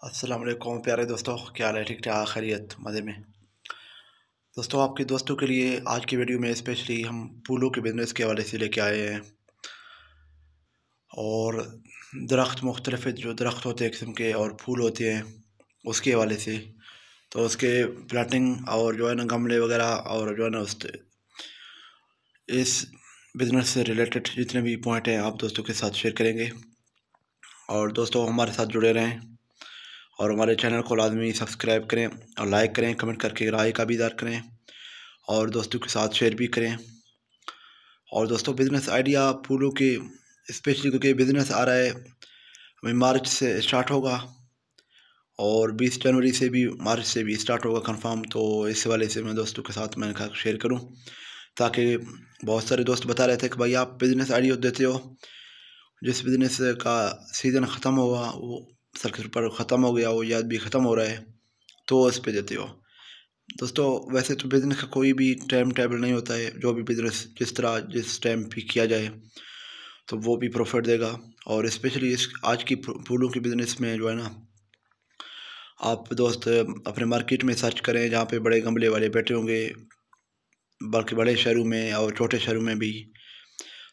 السلام علیکم پیارے دوستوں، کیا حال ہے؟ ٹھیک ٹھاک، خیریت، مزے میں؟ دوستوں، آپ کے دوستوں کے لیے آج کی ویڈیو میں اسپیشلی ہم پھولوں کے بزنس کے حوالے سے لے کے آئے ہیں، اور درخت مختلف جو درخت ہوتے ہیں قسم کے اور پھول ہوتے ہیں اس کے حوالے سے، تو اس کے پلاٹنگ اور جو ہے نا گملے وغیرہ اور جو ہے نا اس بزنس سے ریلیٹڈ جتنے بھی پوائنٹ ہیں آپ دوستوں کے ساتھ شیئر کریں گے۔ اور دوستوں ہمارے ساتھ جڑے رہیں اور ہمارے چینل کو لازمی سبسکرائب کریں اور لائک کریں، کمنٹ کر کے رائے کا بھی اظہار کریں اور دوستوں کے ساتھ شیئر بھی کریں۔ اور دوستوں بزنس آئیڈیا پھولوں کے اسپیشلی کیونکہ بزنس آ رہا ہے ہمیں مارچ سے اسٹارٹ ہوگا اور 20 جنوری سے بھی مارچ سے بھی اسٹارٹ ہوگا کنفرم، تو اس حوالے سے میں دوستوں کے ساتھ میں نے کہا شیئر کروں، تاکہ بہت سارے دوست بتا رہے تھے کہ بھائی آپ بزنس آئیڈیا دیتے ہو، جس بزنس کا سیزن ختم ہوا وہ سرکٹ پر ختم ہو گیا، وہ یاد بھی ختم ہو رہا ہے تو اس پہ دیتے ہو۔ دوستوں ویسے تو بزنس کا کوئی بھی ٹائم ٹیبل نہیں ہوتا ہے، جو بھی بزنس جس طرح جس ٹائم پہ کیا جائے تو وہ بھی پروفٹ دے گا، اور اسپیشلی آج کی پھولوں کی بزنس میں جو ہے نا آپ دوست اپنے مارکیٹ میں سرچ کریں جہاں پہ بڑے گملے والے بیٹھے ہوں گے، بلکہ بڑے شہروں میں اور چھوٹے شہروں میں بھی،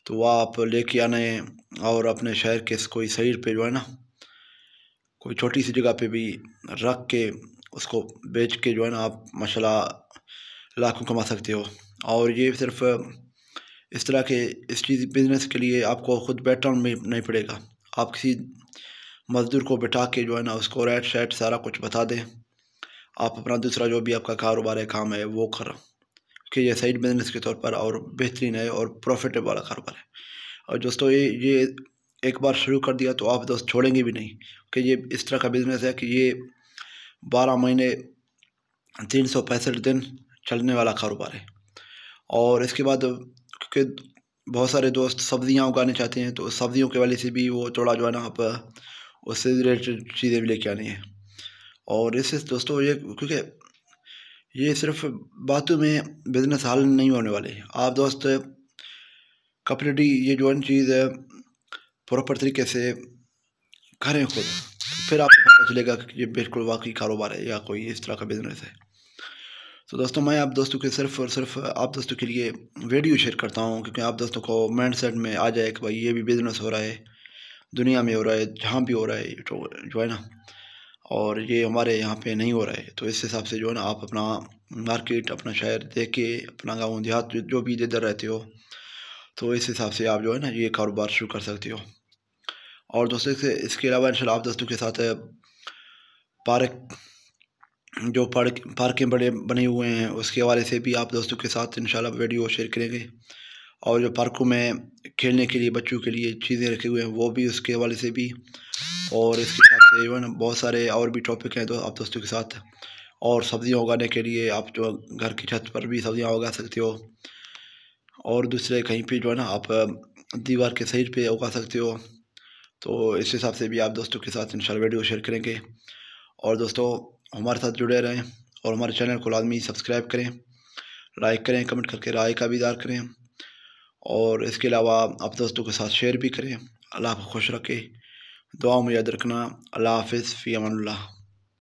تو وہ آپ لے کے آنا ہے اور اپنے شہر کے کوئی سائڈ پہ جو ہے نا کوئی چھوٹی سی جگہ پہ بھی رکھ کے اس کو بیچ کے جو ہے نا آپ ماشاءاللہ لاکھوں کما سکتے ہو۔ اور یہ صرف اس طرح کے اس چیز بزنس کے لیے آپ کو خود بیٹھنا میں نہیں پڑے گا، آپ کسی مزدور کو بٹھا کے جو ہے نا اس کو ریٹ شیٹ سارا کچھ بتا دیں، آپ اپنا دوسرا جو بھی آپ کا کاروبار ہے کام ہے وہ کرو، کہ یہ سائڈ بزنس کے طور پر اور بہترین ہے اور پروفیٹیبل والا کاروبار ہے۔ اور دوستوں یہ ایک بار شروع کر دیا تو آپ دوست چھوڑیں گے بھی نہیں، کہ یہ اس طرح کا بزنس ہے کہ یہ 12 مہینے 365 دن چلنے والا کاروبار ہے۔ اور اس کے بعد کیونکہ بہت سارے دوست سبزیاں اگانے چاہتے ہیں، تو سبزیوں کے والے سے بھی وہ تھوڑا جو ہے نا آپ اس سے ریلیٹڈ چیزیں بھی لے کے آنی ہیں۔ اور اس سے دوستوں یہ کیونکہ یہ صرف باتوں میں بزنس حل نہیں ہونے والے، آپ دوست کمپلیٹلی یہ جو ہے چیز ہے پراپر طریقے سے کریں خود، پھر آپ کو پتہ چلے گا کہ یہ بالکل واقعی کاروبار ہے یا کوئی اس طرح کا بزنس ہے۔ تو دوستوں میں آپ دوستوں کے صرف اور صرف آپ دوستوں کے لیے ویڈیو شیئر کرتا ہوں، کیونکہ آپ دوستوں کو مائنڈ سیٹ میں آ جائے کہ بھائی یہ بھی بزنس ہو رہا ہے، دنیا میں ہو رہا ہے، جہاں بھی ہو رہا ہے جو ہے نا، اور یہ ہمارے یہاں پہ نہیں ہو رہا ہے، تو اس حساب سے جو ہے نا آپ اپنا مارکیٹ اپنا شہر دیکھ کے اپنا گاؤں دیہات جو بھی ادھر رہتے ہو، تو اس حساب سے آپ جو ہے نا یہ کاروبار شروع کر سکتے ہو۔ اور دوستوں سے اس کے علاوہ انشاءاللہ آپ دوستوں کے ساتھ پارک جو پارکیں بڑے بنے ہوئے ہیں اس کے حوالے سے بھی آپ دوستوں کے ساتھ انشاءاللہ ویڈیو شیئر کریں گے، اور جو پارکوں میں کھیلنے کے لیے بچوں کے لیے چیزیں رکھے ہوئے ہیں وہ بھی اس کے حوالے سے بھی، اور اس کے ساتھ جو ہے نا بہت سارے اور بھی ٹاپک ہیں تو آپ دوستوں کے ساتھ، اور سبزیاں اگانے کے لیے آپ جو گھر کی چھت پر بھی سبزیاں اگا سکتے ہو، اور دوسرے کہیں پہ جو ہے نا آپ دیوار کے سائڈ پہ اگا سکتے ہو، تو اس حساب سے بھی آپ دوستوں کے ساتھ انشاءاللہ ویڈیو شیئر کریں گے۔ اور دوستوں ہمارے ساتھ جڑے رہیں اور ہمارے چینل کو لازمی سبسکرائب کریں، لائک کریں، کمنٹ کر کے رائے کا بھی اظہار کریں، اور اس کے علاوہ آپ دوستوں کے ساتھ شیئر بھی کریں۔ اللہ آپ کو خوش رکھے، دعاؤں میں یاد رکھنا۔ اللہ حافظ، فی امان اللہ۔